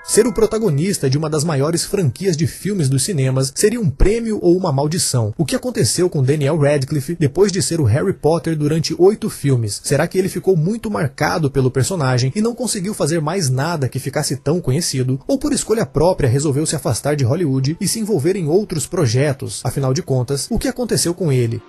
Ser o protagonista de uma das maiores franquias de filmes dos cinemas seria um prêmio ou uma maldição. O que aconteceu com Daniel Radcliffe depois de ser o Harry Potter durante 8 filmes? Será que ele ficou muito marcado pelo personagem e não conseguiu fazer mais nada que ficasse tão conhecido? Ou por escolha própria resolveu se afastar de Hollywood e se envolver em outros projetos? Afinal de contas, o que aconteceu com ele?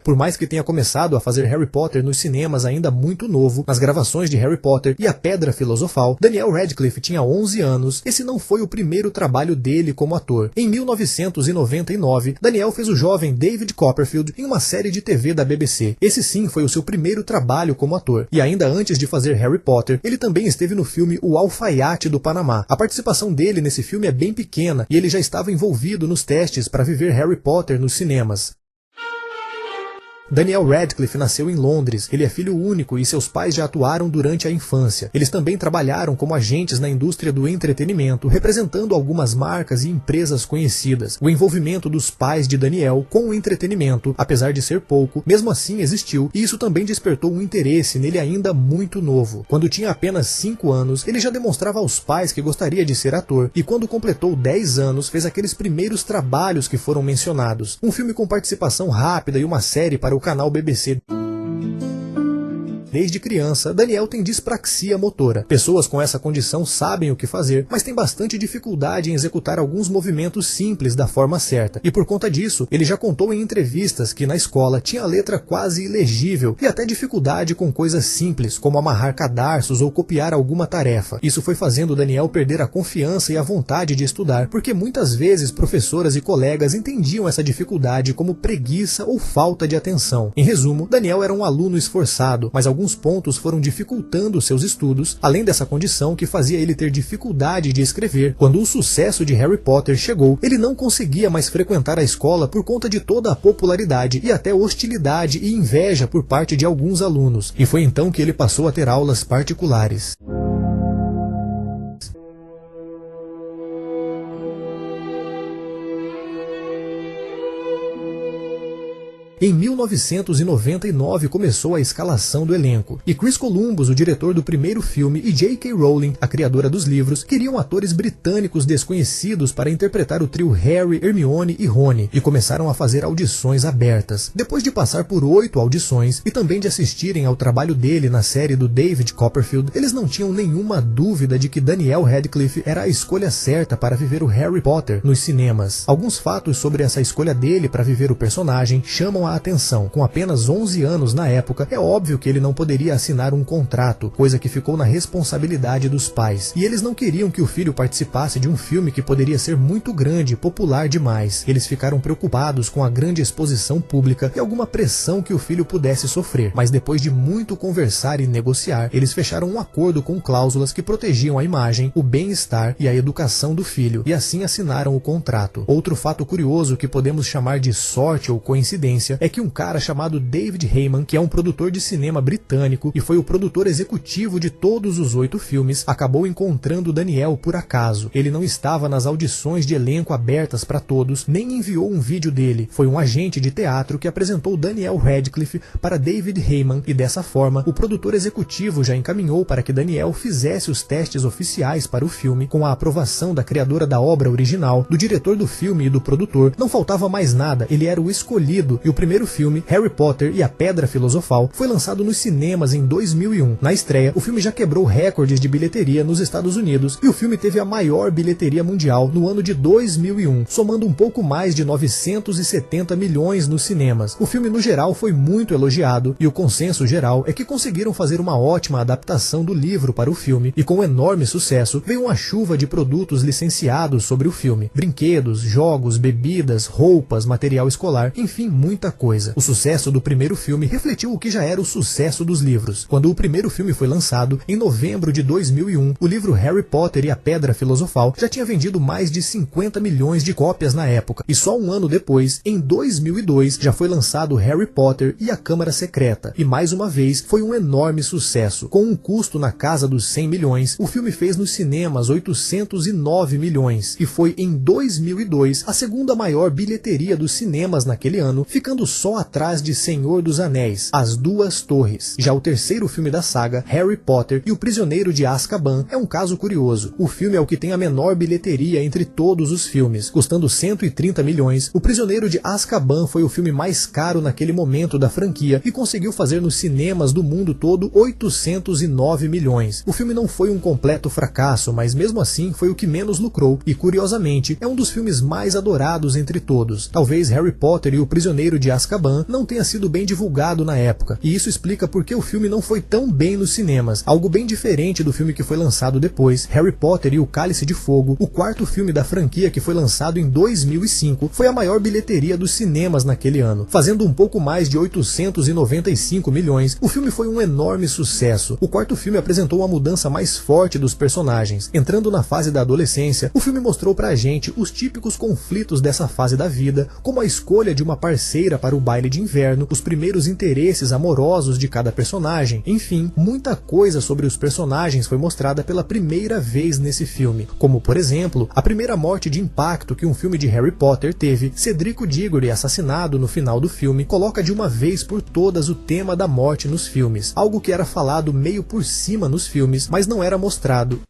Por mais que tenha começado a fazer Harry Potter nos cinemas ainda muito novo, nas gravações de Harry Potter e a Pedra Filosofal, Daniel Radcliffe tinha 11 anos. Esse não foi o primeiro trabalho dele como ator. Em 1999, Daniel fez o jovem David Copperfield em uma série de TV da BBC. Esse sim foi o seu primeiro trabalho como ator. E ainda antes de fazer Harry Potter, ele também esteve no filme O Alfaiate do Panamá. A participação dele nesse filme é bem pequena e ele já estava envolvido nos testes para viver Harry Potter nos cinemas. Daniel Radcliffe nasceu em Londres. Ele é filho único e seus pais já atuaram durante a infância. Eles também trabalharam como agentes na indústria do entretenimento, representando algumas marcas e empresas conhecidas. O envolvimento dos pais de Daniel com o entretenimento, apesar de ser pouco, mesmo assim existiu, e isso também despertou um interesse nele ainda muito novo. Quando tinha apenas 5 anos, ele já demonstrava aos pais que gostaria de ser ator, e quando completou 10 anos, fez aqueles primeiros trabalhos que foram mencionados. Um filme com participação rápida e uma série para o canal BBC. Desde criança, Daniel tem dispraxia motora. Pessoas com essa condição sabem o que fazer, mas têm bastante dificuldade em executar alguns movimentos simples da forma certa. E por conta disso, ele já contou em entrevistas que na escola tinha a letra quase ilegível e até dificuldade com coisas simples, como amarrar cadarços ou copiar alguma tarefa. Isso foi fazendo Daniel perder a confiança e a vontade de estudar, porque muitas vezes professoras e colegas entendiam essa dificuldade como preguiça ou falta de atenção. Em resumo, Daniel era um aluno esforçado, mas alguns pontos foram dificultando seus estudos, além dessa condição que fazia ele ter dificuldade de escrever. Quando o sucesso de Harry Potter chegou, ele não conseguia mais frequentar a escola por conta de toda a popularidade e até hostilidade e inveja por parte de alguns alunos, e foi então que ele passou a ter aulas particulares. Em 1999 começou a escalação do elenco, e Chris Columbus, o diretor do primeiro filme, e J.K. Rowling, a criadora dos livros, queriam atores britânicos desconhecidos para interpretar o trio Harry, Hermione e Rony, e começaram a fazer audições abertas. Depois de passar por 8 audições, e também de assistirem ao trabalho dele na série do David Copperfield, eles não tinham nenhuma dúvida de que Daniel Radcliffe era a escolha certa para viver o Harry Potter nos cinemas. Alguns fatos sobre essa escolha dele para viver o personagem chamam a atenção. Com apenas 11 anos na época, é óbvio que ele não poderia assinar um contrato, coisa que ficou na responsabilidade dos pais. E eles não queriam que o filho participasse de um filme que poderia ser muito grande e popular demais. Eles ficaram preocupados com a grande exposição pública e alguma pressão que o filho pudesse sofrer. Mas depois de muito conversar e negociar, eles fecharam um acordo com cláusulas que protegiam a imagem, o bem-estar e a educação do filho, e assim assinaram o contrato. Outro fato curioso que podemos chamar de sorte ou coincidência é que um cara chamado David Heyman, que é um produtor de cinema britânico e foi o produtor executivo de todos os 8 filmes, acabou encontrando Daniel por acaso. Ele não estava nas audições de elenco abertas para todos, nem enviou um vídeo dele. Foi um agente de teatro que apresentou Daniel Radcliffe para David Heyman, e dessa forma, o produtor executivo já encaminhou para que Daniel fizesse os testes oficiais para o filme, com a aprovação da criadora da obra original, do diretor do filme e do produtor. Não faltava mais nada, ele era o escolhido, e o primeiro filme, Harry Potter e a Pedra Filosofal, foi lançado nos cinemas em 2001. Na estreia, o filme já quebrou recordes de bilheteria nos Estados Unidos, e o filme teve a maior bilheteria mundial no ano de 2001, somando um pouco mais de 970 milhões nos cinemas. O filme no geral foi muito elogiado, e o consenso geral é que conseguiram fazer uma ótima adaptação do livro para o filme, e com enorme sucesso, veio uma chuva de produtos licenciados sobre o filme. Brinquedos, jogos, bebidas, roupas, material escolar, enfim, muita coisa. O sucesso do primeiro filme refletiu o que já era o sucesso dos livros. Quando o primeiro filme foi lançado, em novembro de 2001, o livro Harry Potter e a Pedra Filosofal já tinha vendido mais de 50 milhões de cópias na época, e só um ano depois, em 2002, já foi lançado Harry Potter e a Câmara Secreta, e mais uma vez foi um enorme sucesso. Com um custo na casa dos 100 milhões, o filme fez nos cinemas 809 milhões, e foi em 2002 a segunda maior bilheteria dos cinemas naquele ano, ficando ficando só atrás de Senhor dos Anéis, As Duas Torres. Já o terceiro filme da saga, Harry Potter e o Prisioneiro de Azkaban, é um caso curioso. O filme é o que tem a menor bilheteria entre todos os filmes, custando 130 milhões. O Prisioneiro de Azkaban foi o filme mais caro naquele momento da franquia e conseguiu fazer nos cinemas do mundo todo 809 milhões. O filme não foi um completo fracasso, mas mesmo assim foi o que menos lucrou e, curiosamente, é um dos filmes mais adorados entre todos. Talvez Harry Potter e o Prisioneiro de Azkaban não tenha sido bem divulgado na época, e isso explica por que o filme não foi tão bem nos cinemas, algo bem diferente do filme que foi lançado depois, Harry Potter e o Cálice de Fogo, o quarto filme da franquia que foi lançado em 2005, foi a maior bilheteria dos cinemas naquele ano, fazendo um pouco mais de 895 milhões. O filme foi um enorme sucesso. O quarto filme apresentou uma mudança mais forte dos personagens. Entrando na fase da adolescência, o filme mostrou pra gente os típicos conflitos dessa fase da vida, como a escolha de uma parceira para o baile de inverno, os primeiros interesses amorosos de cada personagem, enfim, muita coisa sobre os personagens foi mostrada pela primeira vez nesse filme, como por exemplo, a primeira morte de impacto que um filme de Harry Potter teve. Cedrico Diggory, assassinado no final do filme, coloca de uma vez por todas o tema da morte nos filmes, algo que era falado meio por cima nos filmes, mas não era mostrado.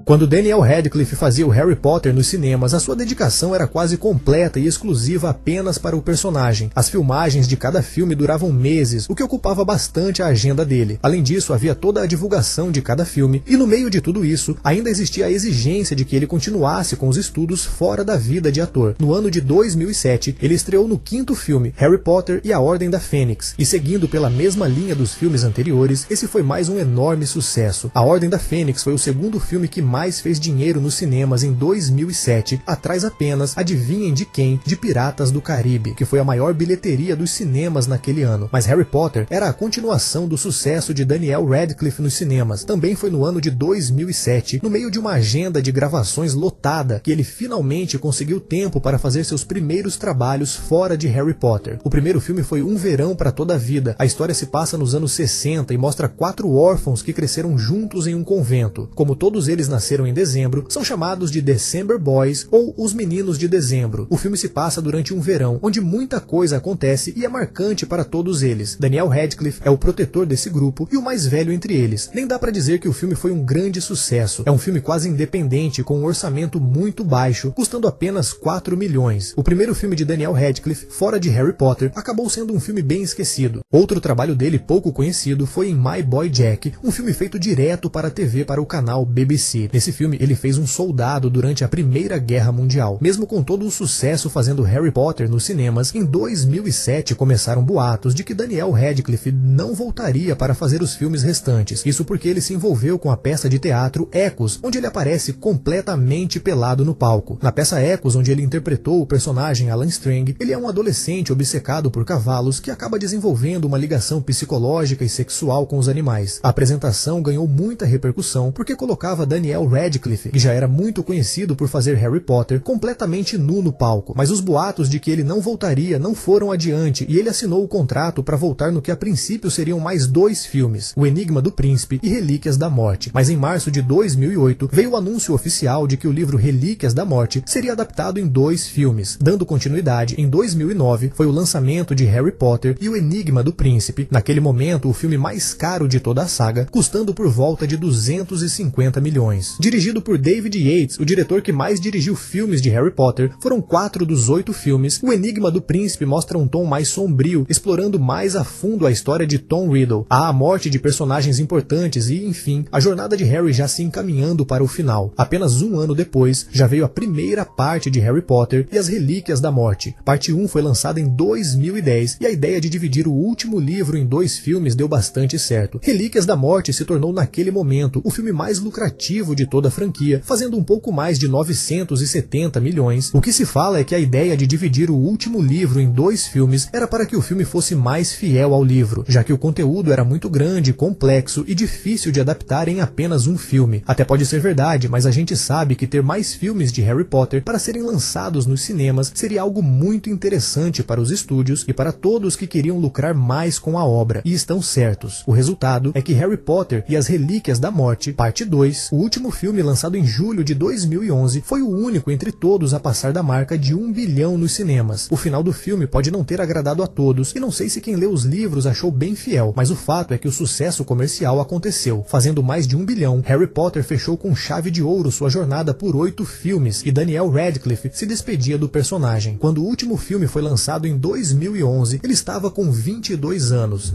Quando Daniel Radcliffe fazia o Harry Potter nos cinemas, a sua dedicação era quase completa e exclusiva apenas para o personagem. As filmagens de cada filme duravam meses, o que ocupava bastante a agenda dele. Além disso, havia toda a divulgação de cada filme, e no meio de tudo isso, ainda existia a exigência de que ele continuasse com os estudos fora da vida de ator. No ano de 2007, ele estreou no quinto filme, Harry Potter e a Ordem da Fênix, e seguindo pela mesma linha dos filmes anteriores, esse foi mais um enorme sucesso. A Ordem da Fênix foi o segundo filme que mais fez dinheiro nos cinemas em 2007, atrás apenas, adivinhem de quem? De Piratas do Caribe, que foi a maior bilheteria dos cinemas naquele ano. Mas Harry Potter era a continuação do sucesso de Daniel Radcliffe nos cinemas. Também foi no ano de 2007, no meio de uma agenda de gravações lotada, que ele finalmente conseguiu tempo para fazer seus primeiros trabalhos fora de Harry Potter. O primeiro filme foi Um Verão para Toda a Vida. A história se passa nos anos 60 e mostra 4 órfãos que cresceram juntos em um convento. Como todos eles nasceram em dezembro, são chamados de December Boys ou Os Meninos de Dezembro. O filme se passa durante um verão, onde muita coisa acontece e é marcante para todos eles. Daniel Radcliffe é o protetor desse grupo e o mais velho entre eles. Nem dá pra dizer que o filme foi um grande sucesso. É um filme quase independente, com um orçamento muito baixo, custando apenas 4 milhões. O primeiro filme de Daniel Radcliffe, fora de Harry Potter, acabou sendo um filme bem esquecido. Outro trabalho dele pouco conhecido foi em My Boy Jack, um filme feito direto para a TV para o canal BBC. Nesse filme, ele fez um soldado durante a Primeira Guerra Mundial. Mesmo com todo o sucesso fazendo Harry Potter nos cinemas, em 2007 começaram boatos de que Daniel Radcliffe não voltaria para fazer os filmes restantes. Isso porque ele se envolveu com a peça de teatro Echoes, onde ele aparece completamente pelado no palco. Na peça Echoes, onde ele interpretou o personagem Alan Strang, ele é um adolescente obcecado por cavalos que acaba desenvolvendo uma ligação psicológica e sexual com os animais. A apresentação ganhou muita repercussão porque colocava Daniel Radcliffe, que já era muito conhecido por fazer Harry Potter, completamente nu no palco, mas os boatos de que ele não voltaria não foram adiante e ele assinou o contrato para voltar no que a princípio seriam mais 2 filmes, O Enigma do Príncipe e Relíquias da Morte. Mas em março de 2008 veio o anúncio oficial de que o livro Relíquias da Morte seria adaptado em 2 filmes. Dando continuidade, em 2009 foi o lançamento de Harry Potter e O Enigma do Príncipe, naquele momento o filme mais caro de toda a saga, custando por volta de 250 milhões. Dirigido por David Yates, o diretor que mais dirigiu filmes de Harry Potter, foram 4 dos 8 filmes. O Enigma do Príncipe mostra um tom mais sombrio, explorando mais a fundo a história de Tom Riddle, a morte de personagens importantes e, enfim, a jornada de Harry já se encaminhando para o final. Apenas um ano depois, já veio a primeira parte de Harry Potter e as Relíquias da Morte. Parte 1 foi lançada em 2010 e a ideia de dividir o último livro em 2 filmes deu bastante certo. Relíquias da Morte se tornou naquele momento o filme mais lucrativo de toda a franquia, fazendo um pouco mais de 970 milhões. O que se fala é que a ideia de dividir o último livro em 2 filmes era para que o filme fosse mais fiel ao livro, já que o conteúdo era muito grande, complexo e difícil de adaptar em apenas um filme. Até pode ser verdade, mas a gente sabe que ter mais filmes de Harry Potter para serem lançados nos cinemas seria algo muito interessante para os estúdios e para todos que queriam lucrar mais com a obra, e estão certos. O resultado é que Harry Potter e as Relíquias da Morte, parte 2, o último último filme, lançado em julho de 2011, foi o único entre todos a passar da marca de 1 bilhão nos cinemas. O final do filme pode não ter agradado a todos, e não sei se quem leu os livros achou bem fiel, mas o fato é que o sucesso comercial aconteceu. Fazendo mais de 1 bilhão, Harry Potter fechou com chave de ouro sua jornada por 8 filmes, e Daniel Radcliffe se despedia do personagem. Quando o último filme foi lançado em 2011, ele estava com 22 anos.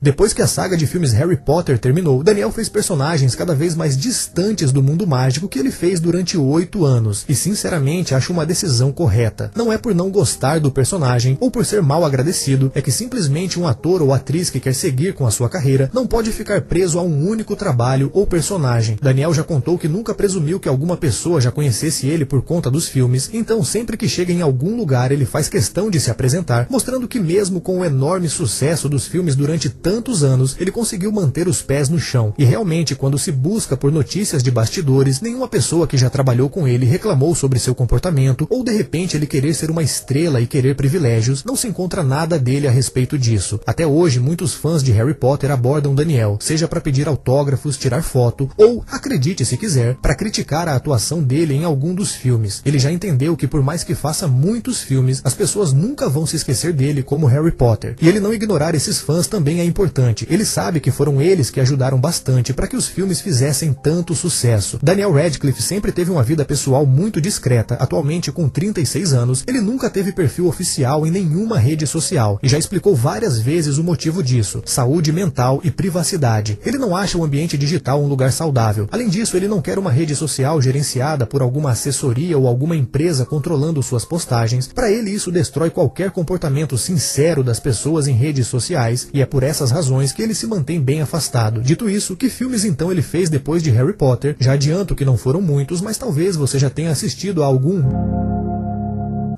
Depois que a saga de filmes Harry Potter terminou, Daniel fez personagens cada vez mais distantes do mundo mágico que ele fez durante 8 anos, e sinceramente acho uma decisão correta. Não é por não gostar do personagem ou por ser mal agradecido, é que simplesmente um ator ou atriz que quer seguir com a sua carreira não pode ficar preso a um único trabalho ou personagem. Daniel já contou que nunca presumiu que alguma pessoa já conhecesse ele por conta dos filmes, então sempre que chega em algum lugar ele faz questão de se apresentar, mostrando que mesmo com o enorme sucesso dos filmes durante tantos anos, ele conseguiu manter os pés no chão. E realmente, quando se busca por notícias de bastidores, nenhuma pessoa que já trabalhou com ele reclamou sobre seu comportamento, ou de repente ele querer ser uma estrela e querer privilégios, não se encontra nada dele a respeito disso. Até hoje, muitos fãs de Harry Potter abordam Daniel, seja para pedir autógrafos, tirar foto, ou, acredite se quiser, para criticar a atuação dele em algum dos filmes. Ele já entendeu que por mais que faça muitos filmes, as pessoas nunca vão se esquecer dele como Harry Potter. E ele não ignorar esses fãs também é importante. Ele sabe que foram eles que ajudaram bastante para que os filmes fizessem tanto sucesso. Daniel Radcliffe sempre teve uma vida pessoal muito discreta. Atualmente, com 36 anos, ele nunca teve perfil oficial em nenhuma rede social e já explicou várias vezes o motivo disso: saúde mental e privacidade. Ele não acha o ambiente digital um lugar saudável. Além disso, ele não quer uma rede social gerenciada por alguma assessoria ou alguma empresa controlando suas postagens. Para ele, isso destrói qualquer comportamento sincero das pessoas em redes sociais, e é por essas razões que ele se mantém bem afastado. Dito isso, que filmes então ele fez depois de Harry Potter? Já adianto que não foram muitos, mas talvez você já tenha assistido a algum.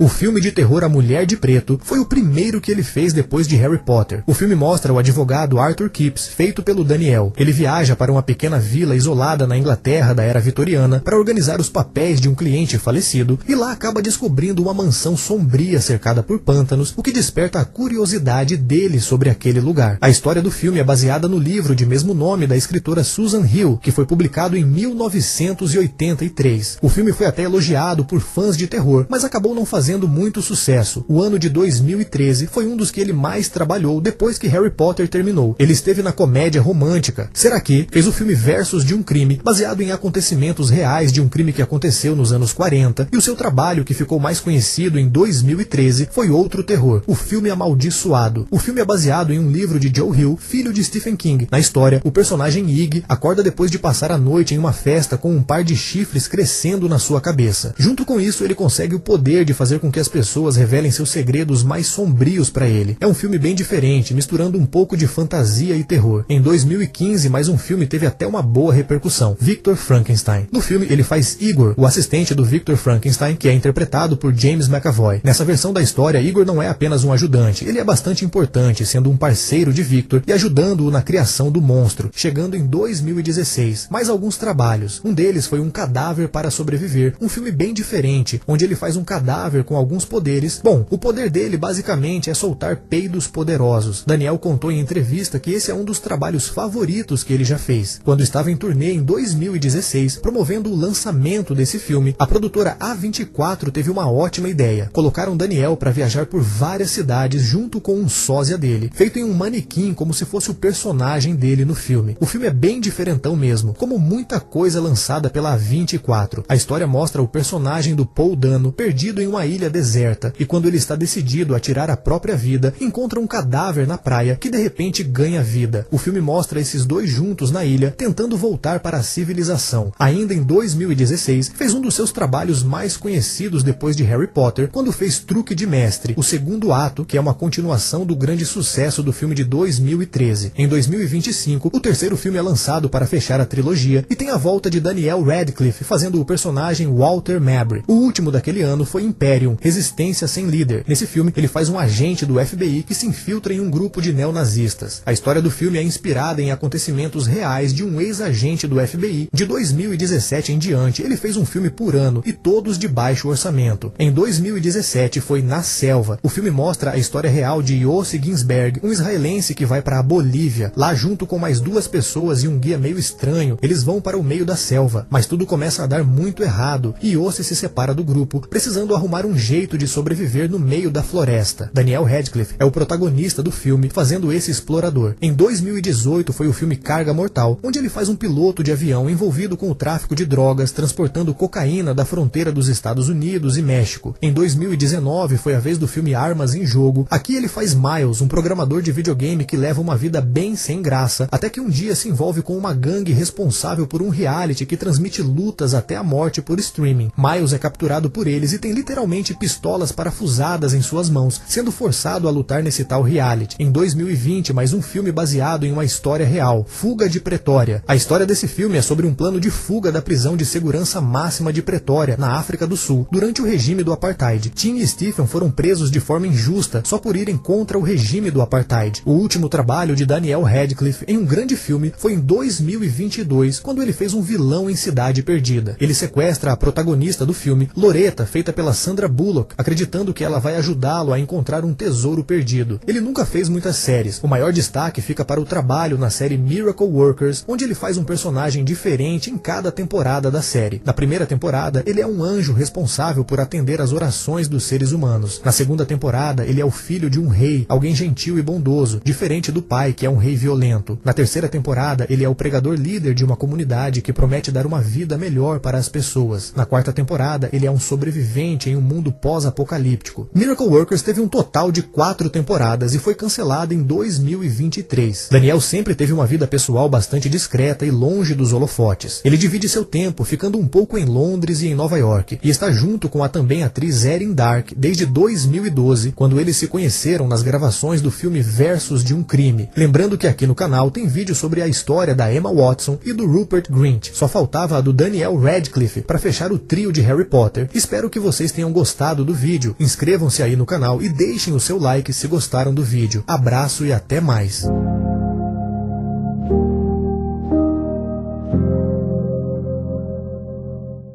O filme de terror A Mulher de Preto foi o primeiro que ele fez depois de Harry Potter. O filme mostra o advogado Arthur Kipps, feito pelo Daniel. Ele viaja para uma pequena vila isolada na Inglaterra da era vitoriana para organizar os papéis de um cliente falecido, e lá acaba descobrindo uma mansão sombria cercada por pântanos, o que desperta a curiosidade dele sobre aquele lugar. A história do filme é baseada no livro de mesmo nome da escritora Susan Hill, que foi publicado em 1983. O filme foi até elogiado por fãs de terror, mas acabou não fazendo muito sucesso. O ano de 2013 foi um dos que ele mais trabalhou depois que Harry Potter terminou. Ele esteve na comédia romântica Será Que? Fez o filme Versos de um Crime, baseado em acontecimentos reais de um crime que aconteceu nos anos 40, e o seu trabalho que ficou mais conhecido em 2013 foi Outro Terror, O Filme Amaldiçoado. O filme é baseado em um livro de Joe Hill, filho de Stephen King. Na história, o personagem Iggy acorda depois de passar a noite em uma festa com um par de chifres crescendo na sua cabeça. Junto com isso, ele consegue o poder de fazer com que as pessoas revelem seus segredos mais sombrios para ele. É um filme bem diferente, misturando um pouco de fantasia e terror. Em 2015, mais um filme teve até uma boa repercussão: Victor Frankenstein. No filme, ele faz Igor, o assistente do Victor Frankenstein, que é interpretado por James McAvoy. Nessa versão da história, Igor não é apenas um ajudante, ele é bastante importante, sendo um parceiro de Victor e ajudando-o na criação do monstro. Chegando em 2016, mais alguns trabalhos. Um deles foi Um Cadáver para Sobreviver, um filme bem diferente, onde ele faz um cadáver com alguns poderes. Bom, o poder dele basicamente é soltar peidos poderosos. Daniel contou em entrevista que esse é um dos trabalhos favoritos que ele já fez. Quando estava em turnê em 2016, promovendo o lançamento desse filme, a produtora A24 teve uma ótima ideia. Colocaram Daniel para viajar por várias cidades junto com um sósia dele, feito em um manequim como se fosse o personagem dele no filme. O filme é bem diferentão mesmo, como muita coisa lançada pela A24. A história mostra o personagem do Paul Dano perdido em uma ilha deserta, e quando ele está decidido a tirar a própria vida, encontra um cadáver na praia que de repente ganha vida. O filme mostra esses dois juntos na ilha, tentando voltar para a civilização. Ainda em 2016, fez um dos seus trabalhos mais conhecidos depois de Harry Potter, quando fez Truque de Mestre, o segundo ato, que é uma continuação do grande sucesso do filme de 2013. Em 2025, o terceiro filme é lançado para fechar a trilogia, e tem a volta de Daniel Radcliffe fazendo o personagem Walter Mabry. O último daquele ano foi Império, Imperium, Resistência Sem Líder. Nesse filme, ele faz um agente do FBI que se infiltra em um grupo de neonazistas. A história do filme é inspirada em acontecimentos reais de um ex-agente do FBI. De 2017 em diante, ele fez um filme por ano e todos de baixo orçamento. Em 2017 foi Na Selva. O filme mostra a história real de Yossi Ginsberg, um israelense que vai para a Bolívia. Lá, junto com mais 2 pessoas e um guia meio estranho, eles vão para o meio da selva. Mas tudo começa a dar muito errado e Yossi se separa do grupo, precisando arrumar um jeito de sobreviver no meio da floresta. Daniel Radcliffe é o protagonista do filme, fazendo esse explorador. Em 2018 foi o filme Carga Mortal, onde ele faz um piloto de avião envolvido com o tráfico de drogas, transportando cocaína da fronteira dos Estados Unidos e México. Em 2019 foi a vez do filme Armas em Jogo. Aqui ele faz Miles, um programador de videogame que leva uma vida bem sem graça, até que um dia se envolve com uma gangue responsável por um reality que transmite lutas até a morte por streaming. Miles é capturado por eles e tem literalmente pistolas parafusadas em suas mãos, sendo forçado a lutar nesse tal reality. Em 2020, mais um filme baseado em uma história real, Fuga de Pretória. A história desse filme é sobre um plano de fuga da prisão de segurança máxima de Pretória, na África do Sul, durante o regime do Apartheid. Tim e Stephen foram presos de forma injusta só por irem contra o regime do Apartheid. O último trabalho de Daniel Radcliffe em um grande filme foi em 2022, quando ele fez um vilão em Cidade Perdida. Ele sequestra a protagonista do filme, Loretta, feita pela Sandra Bullock, acreditando que ela vai ajudá-lo a encontrar um tesouro perdido. Ele nunca fez muitas séries. O maior destaque fica para o trabalho na série Miracle Workers, onde ele faz um personagem diferente em cada temporada da série. Na primeira temporada, ele é um anjo responsável por atender às orações dos seres humanos. Na segunda temporada, ele é o filho de um rei, alguém gentil e bondoso, diferente do pai, que é um rei violento. Na terceira temporada, ele é o pregador líder de uma comunidade que promete dar uma vida melhor para as pessoas. Na quarta temporada, ele é um sobrevivente em um mundo pós-apocalíptico. Miracle Workers teve um total de 4 temporadas e foi cancelada em 2023. Daniel sempre teve uma vida pessoal bastante discreta e longe dos holofotes. Ele divide seu tempo ficando um pouco em Londres e em Nova York, e está junto com a também atriz Erin Dark desde 2012, quando eles se conheceram nas gravações do filme Versos de um Crime. Lembrando que aqui no canal tem vídeo sobre a história da Emma Watson e do Rupert Grint. Só faltava a do Daniel Radcliffe para fechar o trio de Harry Potter. Espero que vocês tenham gostado do vídeo. Inscrevam-se aí no canal e deixem o seu like se gostaram do vídeo. Abraço e até mais.